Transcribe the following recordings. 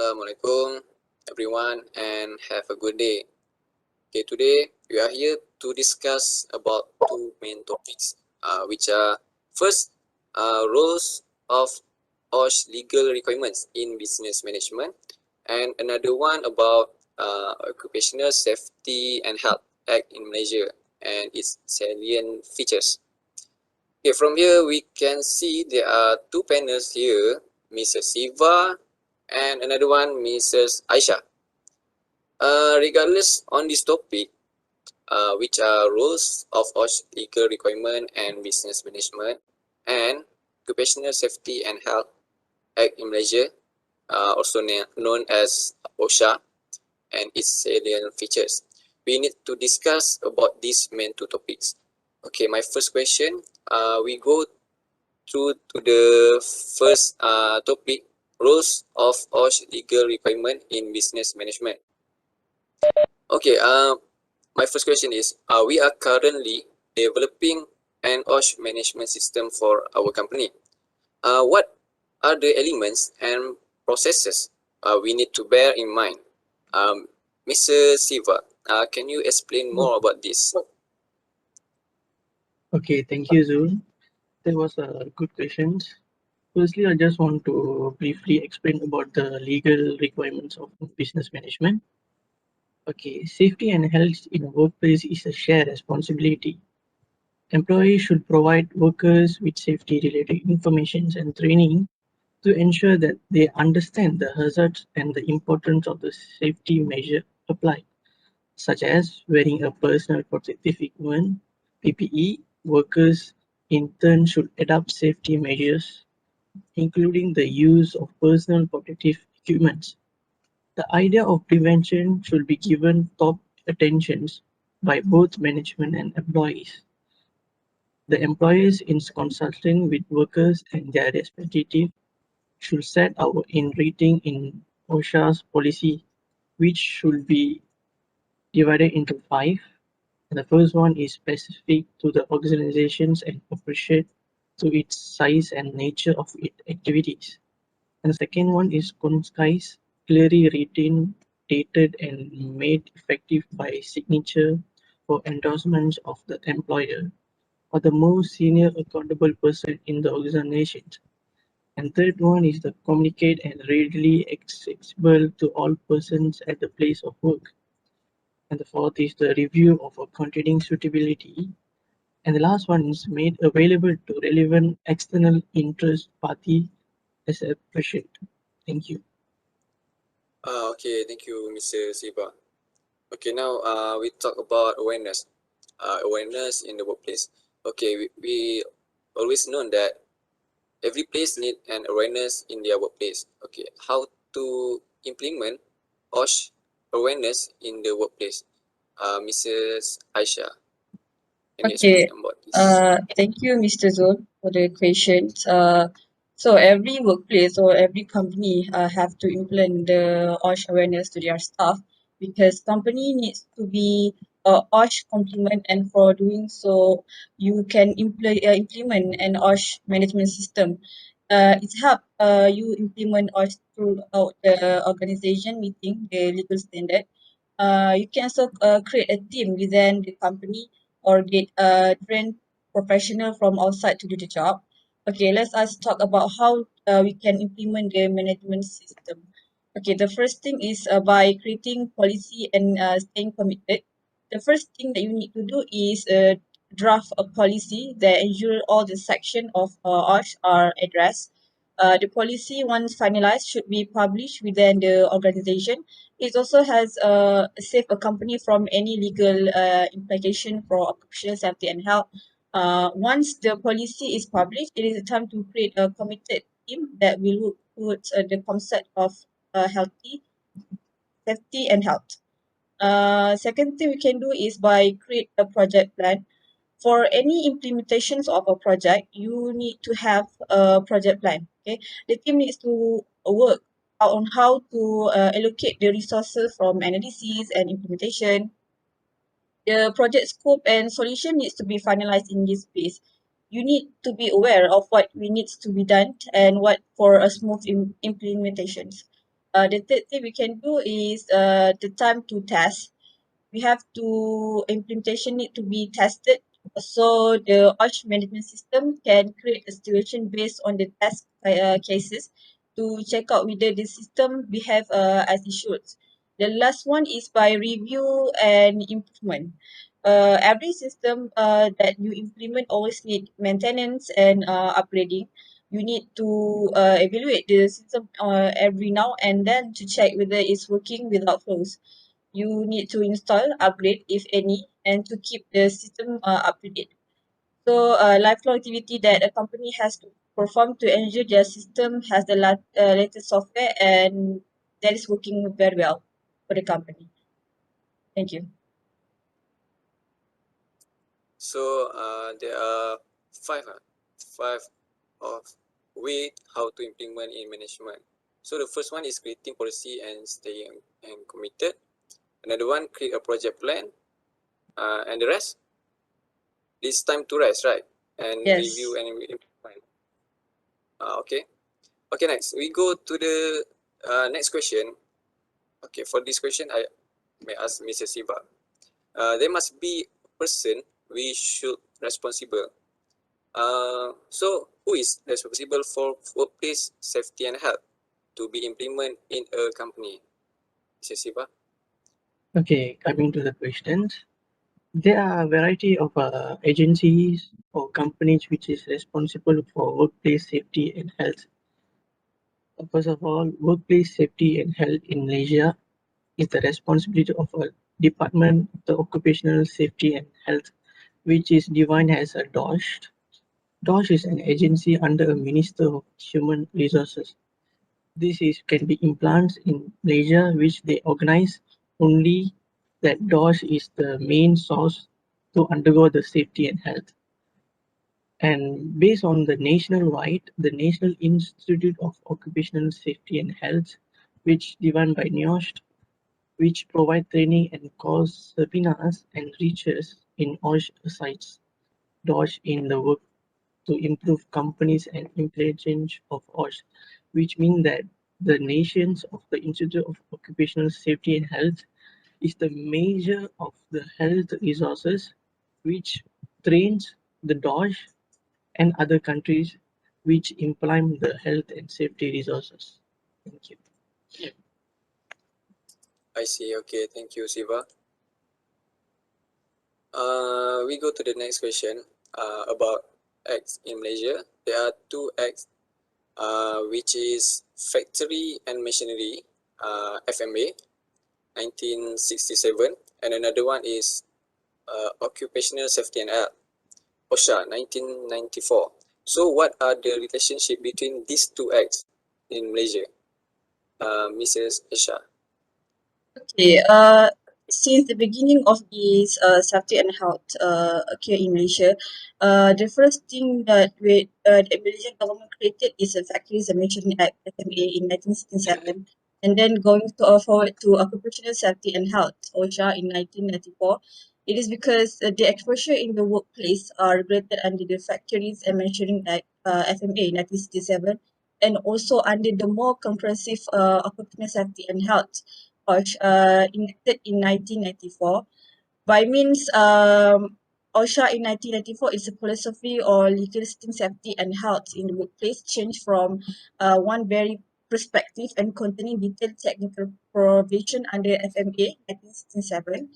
Assalamualaikum everyone and have a good day. Okay, today we are here to discuss about two main topics, which are first, roles of OSH legal requirements in business management, and another one about Occupational Safety and Health Act in Malaysia and its salient features. Okay, from here we can see there are two panels here, Mrs. Siva and another one, Mrs. Aisha. Regardless on this topic, which are rules of OSH legal requirement and business management and Occupational Safety and Health Act in Malaysia, also known as OSHA, and its salient features. We need to discuss about these main two topics. Okay, my first question, we go through to the first topic, rules of OSH legal requirement in business management. Okay, my first question is, we are currently developing an OSH management system for our company. What are the elements and processes we need to bear in mind? Mr. Siva, can you explain more about this? Okay, thank you, Zul. That was a good question. Firstly, I just want to briefly explain about the legal requirements of business management. Okay, safety and health in a workplace is a shared responsibility. Employees should provide workers with safety-related information and training to ensure that they understand the hazards and the importance of the safety measure applied, such as wearing a personal protective equipment, PPE. Workers in turn should adopt safety measures, including the use of personal protective equipment. The idea of prevention should be given top attention by both management and employees. The employers, in consulting with workers and their representatives, should set out in writing in OSHA's policy, which should be divided into 5. And the first one is specific to the organizations and appropriate to its size and nature of its activities. And the second one is concise, clearly written, dated, and made effective by signature for endorsements of the employer or the most senior accountable person in the organization. And third one is the communicate and readily accessible to all persons at the place of work. And the fourth is the review of a containing suitability. And the last one is made available to relevant external interest party as appreciated. Thank you. Okay, thank you, Mr. Siva. Okay, now we talk about awareness. Awareness in the workplace. Okay, we always know that every place need an awareness in their workplace. Okay, how to implement OSH awareness in the workplace? Mrs. Aisha, can you Okay. explain about this? Thank you, Mr. Zul, for the questions. So every workplace or every company have to implement the OSH awareness to their staff because company needs to be OSH complement, and for doing so, you can implement an OSH management system. It's help you implement OSH throughout the organization meeting the legal standard. You can also create a team within the company or get a trained professional from outside to do the job. Okay, let's us talk about how we can implement the management system. Okay, the first thing is by creating policy and staying committed. The first thing that you need to do is draft a policy that ensure all the section of OSH are addressed. The policy, once finalized, should be published within the organization. It also has save a company from any legal implication for occupational safety and health. Once the policy is published, it is time to create a committed team that will look towards the concept of healthy safety and health. Second thing we can do is by create a project plan. For any implementations of a project, you need to have a project plan. Okay, the team needs to work out on how to allocate the resources from analysis and implementation. The project scope and solution needs to be finalized in this phase. You need to be aware of what needs to be done and what for a smooth implementations. The third thing we can do is the time to test. We have to implementation need to be tested. So the OSH management system can create a situation based on the test cases to check out whether the system behave as it should. The last one is by review and improvement. Every system that you implement always need maintenance and upgrading. You need to evaluate the system every now and then to check whether it's working without flaws. You need to install, upgrade if any, and to keep the system up to date. So, lifelong activity that a company has to perform to ensure their system has the latest software and that is working very well for the company. Thank you. So there are five of way how to implement in management. So the first one is creating policy and staying and committed. Another one, create a project plan. And the rest, it's time to rest, right? And review Yes. and implement. Okay. Okay, next we go to the next question. Okay, for this question, I may ask Mr. Siva. There must be a person we should responsible. So who is responsible for workplace safety and health to be implemented in a company? Mr. Siva? Okay, coming to the questions. There are a variety of agencies or companies which is responsible for workplace safety and health. First of all, workplace safety and health in Malaysia is the responsibility of a Department of the Occupational Safety and Health, which is defined as a DOSH. DOSH is an agency under a Minister of Human Resources. This is can be implants in Malaysia, which they organize only that DOSH is the main source to undergo the safety and health. And based on the nationwide, the National Institute of Occupational Safety and Health, which defined by NIOSH, which provide training and course seminars and research in OSH sites, DOSH in the work to improve companies and implementation of OSH, which means that the nations of the Institute of Occupational Safety and Health is the measure of the health resources which trains the DOSH and other countries which implement the health and safety resources. Thank you. I see. Okay, thank you, Siva. We go to the next question about acts in Malaysia. There are two acts, which is Factory and Machinery, FMA, 1967, and another one is Occupational Safety and Health, OSHA, 1994. So what are the relationship between these two acts in Malaysia? Mrs. Asha. Okay. Since the beginning of this safety and health occur in Malaysia, the first thing that the Malaysian government created is a Factories and Machinery Act (FMA) in 1967, and then going to forward to Occupational Safety and Health (OSHA) in 1994. It is because the exposure in the workplace are regulated under the Factories and Machinery Act (FMA) 1967, and also under the more comprehensive Occupational Safety and Health enacted in 1994. By means, OSHA in 1994 is a philosophy or legal system safety and health in the workplace changed from one very perspective and containing detailed technical provision under FMA 1967,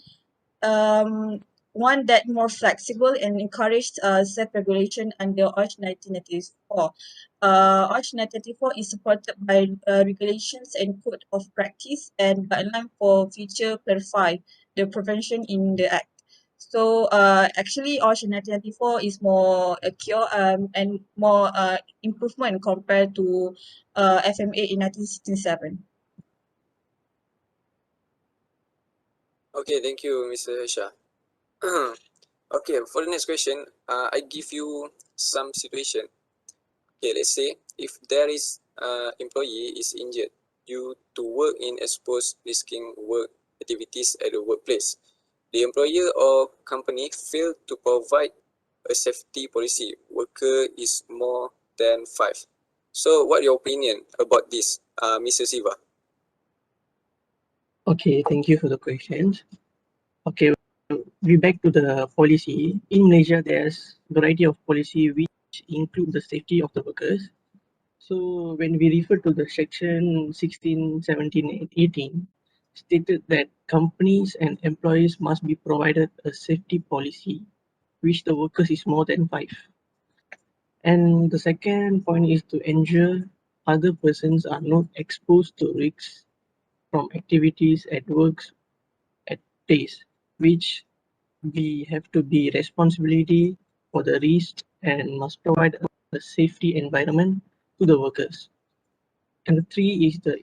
um, one that more flexible and encouraged self-regulation under OSH 1994. OSH 1994 is supported by regulations and code of practice and guideline for future clarify the prevention in the act. So actually OSH 1994 is more cure and more improvement compared to FMA in 1967. Okay, thank you, Mr. Asha. Okay, for the next question, I give you some situation. Okay, let's say if there is employee is injured due to work in exposed risking work activities at the workplace. The employer or company failed to provide a safety policy. Worker is more than 5. So what your opinion about this, Mr. Siva? Okay, thank you for the questions. Okay, we back to the policy. In Malaysia, there's variety of policy which include the safety of the workers. So when we refer to the section 16, 17, and 18, stated that companies and employees must be provided a safety policy which the workers is more than 5. And the second point is to ensure other persons are not exposed to risks from activities at works at days, which we have to be responsibility for the risk and must provide a safety environment to the workers. And the three is the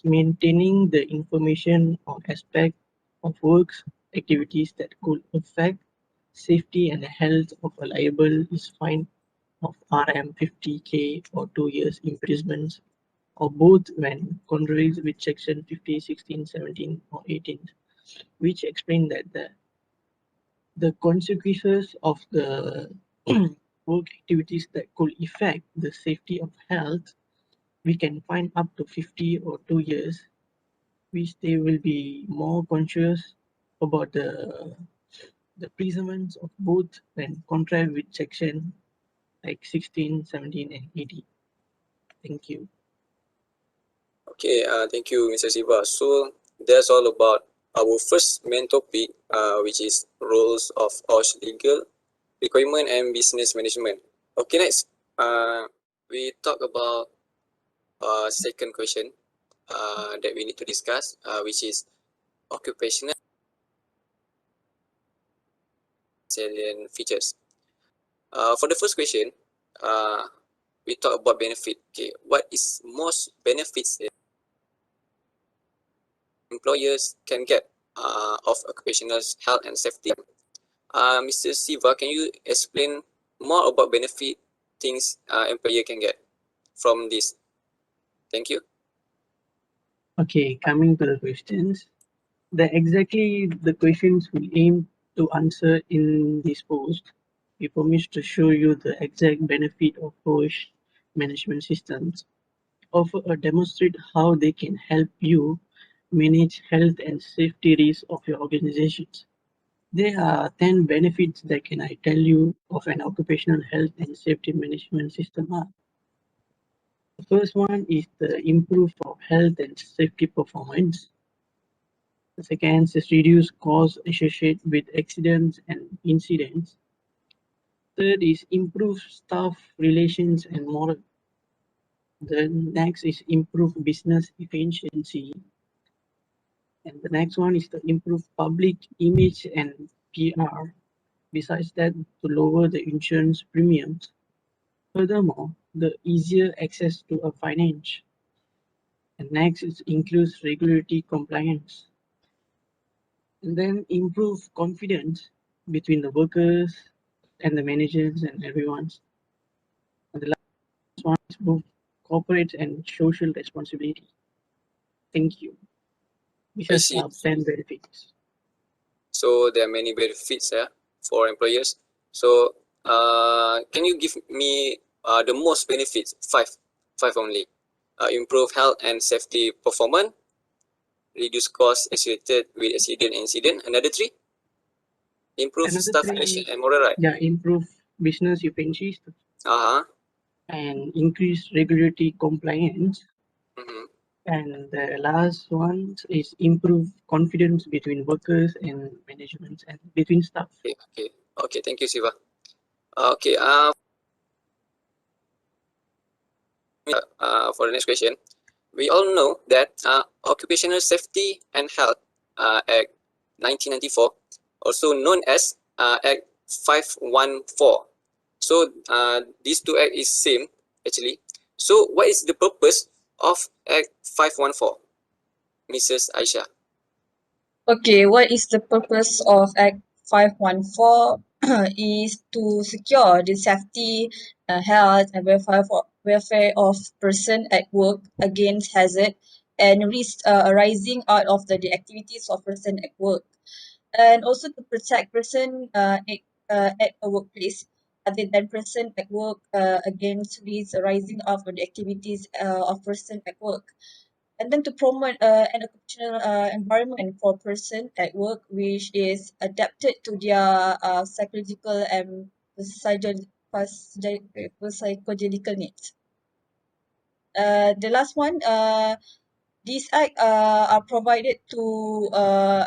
maintaining the information on aspect of works activities that could affect safety and health of a liable is fine of RM 50K or 2 years imprisonment or both when contrary with section 50, 16, 17 or 18, which explain that the consequences of the work activities that could affect the safety of health, we can find up to 50 or 2 years, which they will be more conscious about the prisonments of both when contrary with section like 16, 17 and 18. Thank you. Okay, thank you, Mr. Siva. So that's all about our first main topic, which is roles of OSH legal requirement and business management. Okay, next, we talk about second question that we need to discuss, which is occupational salient features. For the first question, we talk about benefit. Okay, what is most benefits that employers can get of occupational health and safety? Mr. Siva, can you explain more about benefit things employer can get from this? Thank you. Okay, coming to the questions. Exactly the questions we aim to answer in this post. We promise to show you the exact benefit of OSH management systems, offer or demonstrate how they can help you manage health and safety risks of your organizations. There are 10 benefits that can I tell you of an occupational health and safety management system are. The first one is the improve of health and safety performance. The second is reduce costs associated with accidents and incidents. Third is improve staff relations and morale. The next is improve business efficiency. And the next one is to improve public image and PR. Besides that, to lower the insurance premiums. Furthermore, the easier access to a finance. And next is includes regulatory compliance. And then improve confidence between the workers and the managers and everyone. And the last one is both corporate and social responsibility. Thank you. These I are see. 10 benefits. So there are many benefits for employers. So can you give me the most benefits? Five only. Improve health and safety performance, reduce costs associated with accident and incident. Another three, improve Another staff relation three, and moral right. yeah, improve business efficiency Uh-huh. and increase regulatory compliance. Mm-hmm. And the last one is improve confidence between workers and management and between staff. Okay, thank you, Siva. Okay, for the next question, we all know that Occupational Safety and Health Act 1994, also known as Act 514. So these two acts is same actually. So what is the purpose of Act 514, Mrs. Aisha? Okay, what is the purpose of Act 514? Is to secure the safety, health, and welfare of person at work against hazard and risk arising out of the activities of person at work, and also to protect person at a workplace other than person at work against risks arising out of the activities of person at work. and then to promote an occupational environment for person at work which is adapted to their psychological and psychological needs. The last one, these act are provided to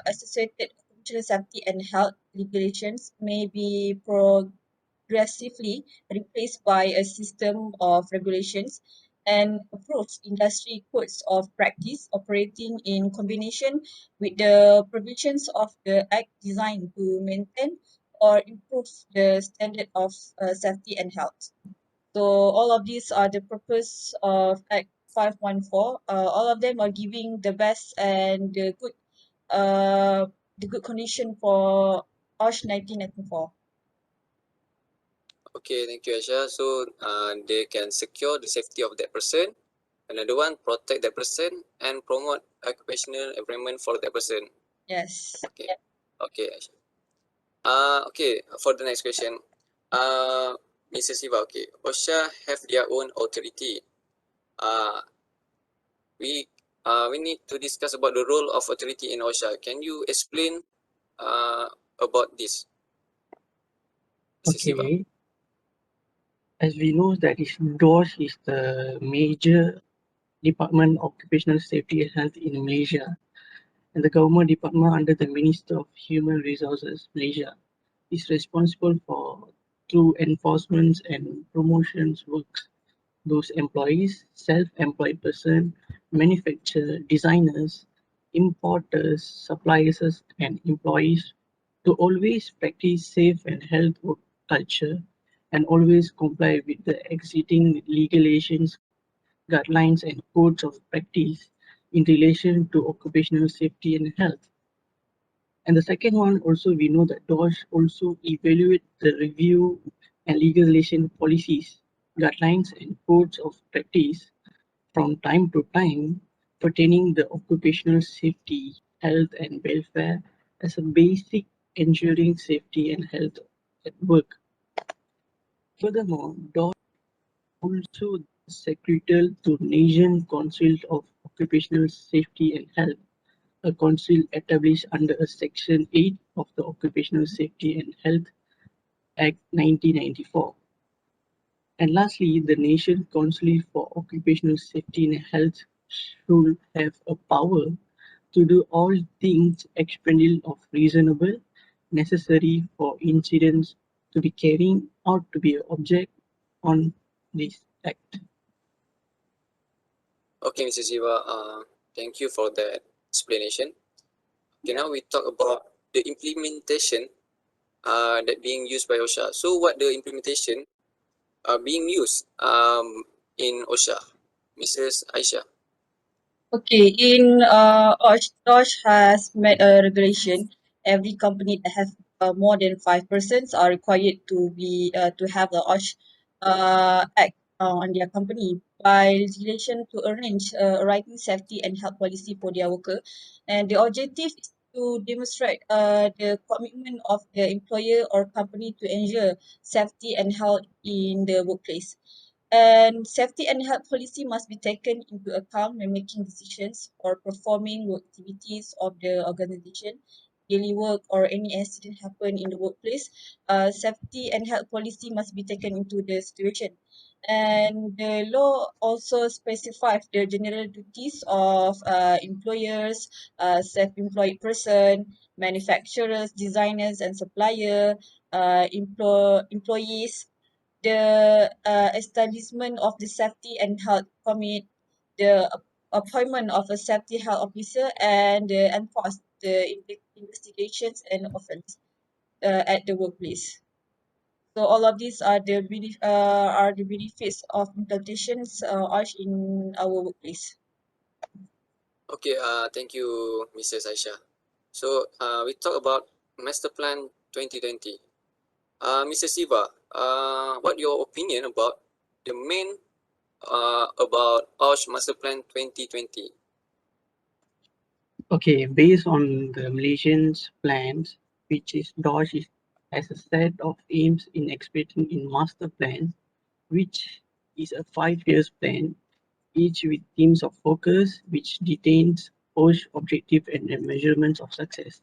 associated occupational safety and health regulations may be progressively replaced by a system of regulations and approved industry codes of practice operating in combination with the provisions of the act designed to maintain or improve the standard of safety and health. So all of these are the purpose of Act 514. All of them are giving the best and the good condition for OSH 1994. Okay, thank you, Aisha. So they can secure the safety of that person. Another one, protect that person and promote occupational environment for that person. Yes. Okay, okay, Aisha. Okay, for the next question, Mr. Siva. Okay, OSHA have their own authority. Uh, we need to discuss about the role of authority in OSHA. Can you explain about this, Mr. Siva? Okay, as we know that DOSH is the major Department of Occupational Safety and Health in Malaysia, and the government department under the Minister of Human Resources Malaysia is responsible for through enforcement and promotions works those employees, self-employed person, manufacturer, designers, importers, suppliers, and employees to always practice safe and health work culture and always comply with the existing regulations, guidelines, and codes of practice in relation to occupational safety and health. And the second one also we know that DOSH also evaluate the review and legalization policies, guidelines and codes of practice from time to time pertaining the occupational safety, health and welfare as a basic ensuring safety and health at work. Furthermore, DOSH also secretarial to Nation Council of Occupational Safety and Health, a council established under a Section 8 of the Occupational Safety and Health Act 1994. And lastly, the Nation Council for Occupational Safety and Health should have a power to do all things expendable of reasonable, necessary for incidents to be carrying out to be object on this act. Okay, Mr. Siva. Thank you for that explanation. Okay, now we talk about the implementation that being used by OSHA. So what the implementation being used in OSHA, Mrs. Aisha? Okay, in OSH has made a regulation. Every company that has more than 5 persons are required to have the OSH act on their company by legislation to arrange a writing safety and health policy for their worker. And the objective is to demonstrate the commitment of the employer or company to ensure safety and health in the workplace. And safety and health policy must be taken into account when making decisions or performing work activities of the organization, daily work, or any accident happen in the workplace. Safety and health policy must be taken into the situation. And the law also specifies the general duties of employers, self-employed person, manufacturers, designers, and supplier, employees, the establishment of the safety and health commit, the appointment of a safety health officer, and enforce the investigations and offense at the workplace. So all of these are the benefits of implementations in our workplace. Okay, thank you, Mrs. Aisha. So we talk about Master Plan 2020. Mr. Siva, what your opinion about the main about OSH Master Plan 2020? Okay, based on the Malaysian's plans, which is DOSH is, has a set of aims in executing in master plan, which is a 5 years plan each with themes of focus which detains OSH objective and the measurements of success.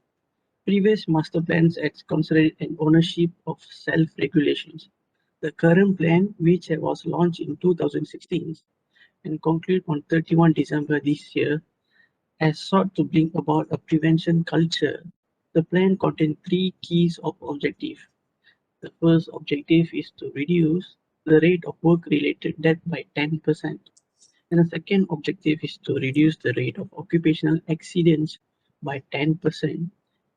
Previous master plans had considered an ownership of self-regulations. The current plan, which was launched in 2016 and concluded on 31 December this year, has sought to bring about a prevention culture. The plan contains three keys of objective. The first objective is to reduce the rate of work-related death by 10%. And the second objective is to reduce the rate of occupational accidents by 10%.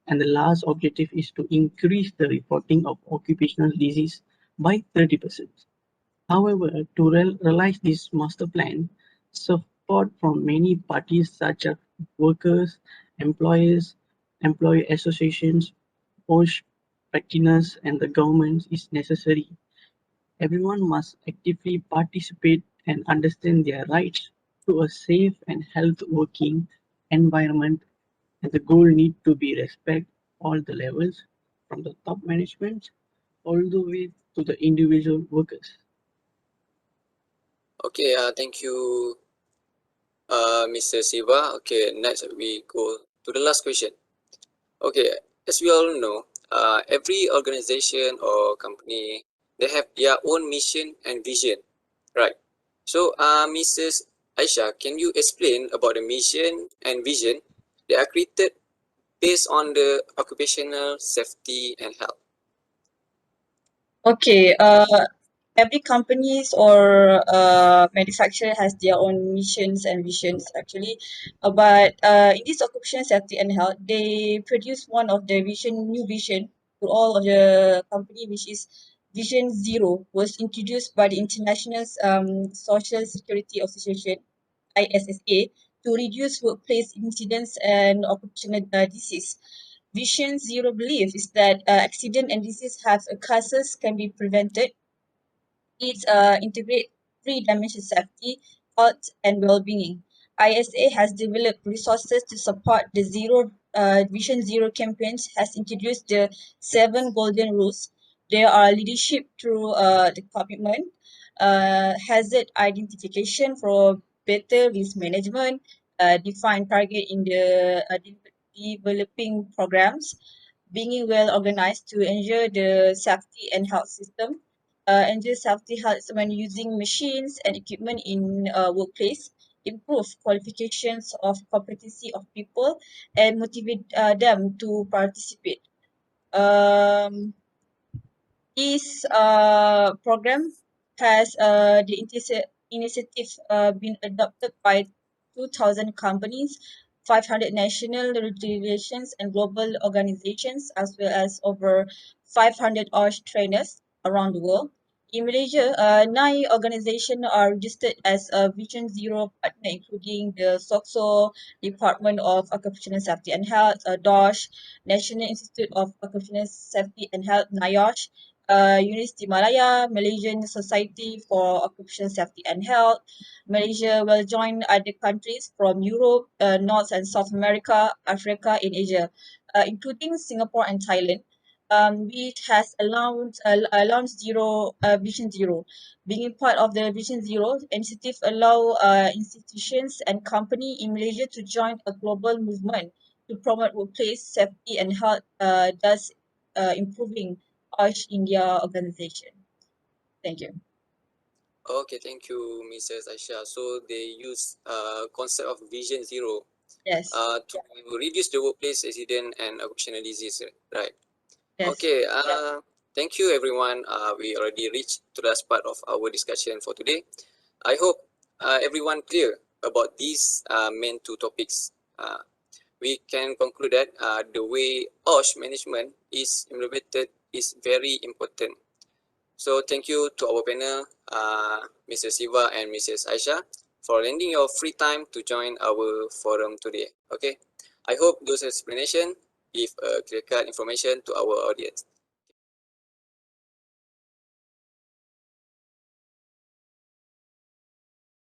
And the last objective is to increase the reporting of occupational disease by 30%. However, to realize this master plan, support from many parties such as workers, employers, employee associations, OSH practitioners, and the government is necessary. Everyone must actively participate and understand their rights to a safe and healthy working environment, and the goal need to be respect all the levels from the top management all the way to the individual workers. Okay, thank you, Mr. Siva. Okay, next we go to the last question. Okay, as we all know, every organization or company, they have their own mission and vision, right? So, Mrs. Aisha, can you explain about the mission and vision that are created based on the occupational safety and health? Okay, every companies or manufacturer has their own missions and visions actually. But in this occupational safety and health, they produce one of the new vision to all of the company, which is Vision Zero, was introduced by the International Social Security Association, ISSA, to reduce workplace incidents and occupational disease. Vision Zero belief is that accident and disease have causes can be prevented. It integrate three-dimension safety, health, and well-being. ISA has developed resources to support the Vision Zero campaigns, has introduced the seven golden rules. There are leadership through the commitment, hazard identification for better risk management, define target in the developing programs, being well organized to ensure the safety and health system, ensure safety health when using machines and equipment in workplace, improve qualifications of competency of people, and motivate them to participate. Um, this program has initiative been adopted by 2,000 companies, 500 national regulations and global organizations, as well as over 500 OSH trainers around the world. In Malaysia, 9 organizations are registered as a Vision Zero partner, including the SOCSO, Department of Occupational Safety and Health, DOSH, National Institute of Occupational Safety and Health, NIOSH, University Malaya, Malaysian Society for Occupational Safety and Health. Malaysia will join other countries from Europe, North and South America, Africa, and Asia, including Singapore and Thailand. Which has launched Vision Zero. Being part of the Vision Zero initiative allow institutions and company in Malaysia to join a global movement to promote workplace safety and health, thus improving OSH India organization. Thank you. Okay, thank you, Mrs. Aisha. So they use concept of Vision Zero Yes. to reduce the workplace accident and occupational disease, right? Yes. Okay, thank you everyone. We already reached to the last part of our discussion for today. I hope everyone clear about these main two topics. We can conclude that the way OSH management is implemented is very important. So thank you to our panel, Mr. Siva and Mrs. Aisha, for lending your free time to join our forum today. Okay, I hope those explanations give clear-cut information to our audience.